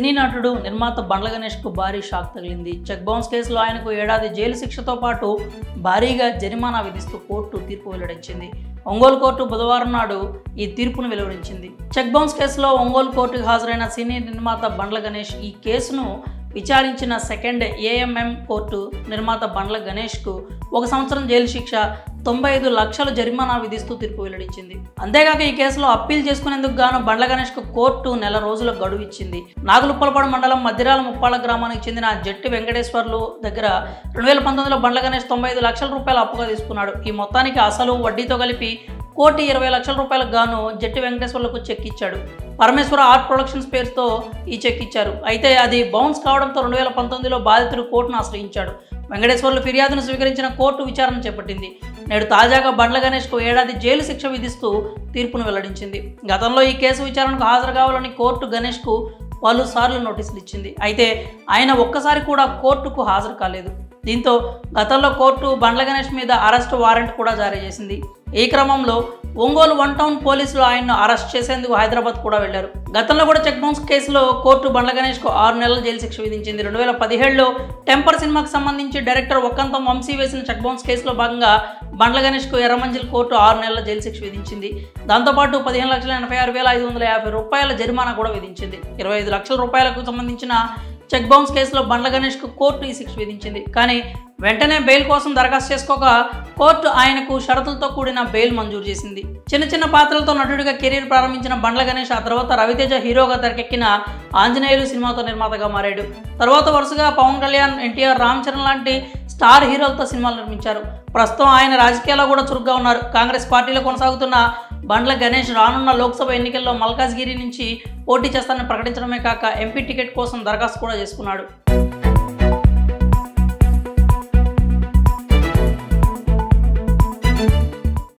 సినీ నటుడు నిర్మాత బండ్ల గణేష్కు భారీ షాక్ తగిలింది. చెక్ బౌన్స్ కేసులో ఆయనకు ఏడాది జైలు శిక్షతో పాటు భారీగా జరిమానా విధిస్తూ కోర్టు తీర్పు వెల్లడించింది. ఒంగోలు కోర్టు బుధవారం నాడు ఈ తీర్పును వెలువరించింది. చెక్ బౌన్స్ కేసులో ఒంగోలు కోర్టుకు హాజరైన సినీ నిర్మాత బండ్ల గణేష్ ఈ కేసును విచారించిన సెకండ్ ఏఎంఎం కోర్టు నిర్మాత బండ్ల గణేష్కు 1 సంవత్సరం జైలు శిక్ష, 95 లక్షల జరిమానా విధిస్తూ తీర్పు వెల్లడించింది. అంతేగాక ఈ కేసులో అప్పీల్ చేసుకునేందుకు గాను బండ్ల గణేష్కు కోర్టు నెల రోజుల గడువు ఇచ్చింది. నాగులుప్పలపాడు మండలం మధ్యరాల ముప్పాళ్ళ గ్రామానికి చెందిన జట్టి వెంకటేశ్వర్లు దగ్గర 2019లో బండ్ల గణేష్ 95 లక్షల రూపాయలు అప్పుగా తీసుకున్నాడు. ఈ మొత్తానికి అసలు వడ్డీతో కలిపి 1,20 లక్షల రూపాయలకు గాను జట్టి వెంకటేశ్వర్లకు చెక్ ఇచ్చాడు. పరమేశ్వర ఆర్ట్ ప్రొడక్షన్స్ పేరుతో ఈ చెక్ ఇచ్చారు. అయితే అది బౌన్స్ కావడంతో 2019లో బాధితుడు కోర్టును ఆశ్రయించాడు. వెంకటేశ్వర్లు ఫిర్యాదును స్వీకరించిన కోర్టు విచారణ చేపట్టింది. నేడు తాజాగా బండ్ల గణేష్కు ఏడాది జైలు శిక్ష విధిస్తూ తీర్పును వెల్లడించింది. గతంలో ఈ కేసు విచారణకు హాజరు కావాలని కోర్టు గణేష్కు పలుసార్లు నోటీసులు ఇచ్చింది. అయితే ఆయన ఒక్కసారి కూడా కోర్టుకు హాజరు కాలేదు. దీంతో గతంలో కోర్టు బండ్ల గణేష్ మీద అరెస్ట్ వారెంట్ కూడా జారీ చేసింది. ఈ క్రమంలో ఒంగోలు 1 టౌన్ పోలీసులు ఆయన్ను అరెస్ట్ చేసేందుకు హైదరాబాద్ కూడా వెళ్లారు. గతంలో కూడా చెక్ బౌన్స్ కేసులో కోర్టు బండ్ల గణేష్కు 6 నెలల జైలు శిక్ష విధించింది. 2017లో టెంపర్ సినిమాకు సంబంధించి డైరెక్టర్ ఒక్కంతం వంశీ వేసిన చెక్ బౌన్స్ కేసులో భాగంగా బండ్ల గణేష్కు ఎర్రమంజిల్ కోర్టు 6 నెలల జైలు శిక్ష విధించింది. దాంతోపాటు 15,86,550 రూపాయల జరిమానా కూడా విధించింది. 25 లక్షల రూపాయలకు సంబంధించిన చెక్ బౌన్స్ కేసులో బండ్ల గణేష్కు కోర్టు ఈ శిక్ష విధించింది. కానీ వెంటనే బెయిల్ కోసం దరఖాస్తు చేసుకోక కోర్టు ఆయనకు షరతులతో కూడిన బెయిల్ మంజూరు చేసింది. చిన్న పాత్రలతో నటుడిగా కెరీర్ ప్రారంభించిన బండ్ల గణేష్ ఆ తర్వాత రవితేజ హీరోగా తెరకెక్కిన ఆంజనేయులు సినిమాతో నిర్మాతగా మారాడు. తర్వాత వరుసగా పవన్ కళ్యాణ్, ఎన్టీఆర్, రామ్ చరణ్ లాంటి స్టార్ హీరోలతో సినిమాలు నిర్మించారు. ప్రస్తుతం ఆయన రాజకీయాల్లో కూడా చురుగ్గా ఉన్నారు. కాంగ్రెస్ పార్టీలో కొనసాగుతున్న బండ్ల గణేష్ రానున్న లోక్సభ ఎన్నికల్లో మల్కాజ్గిరి నుంచి పోటీ చేస్తానని ప్రకటించడమే కాక ఎంపీ టికెట్ కోసం దరఖాస్తు కూడా చేసుకున్నాడు.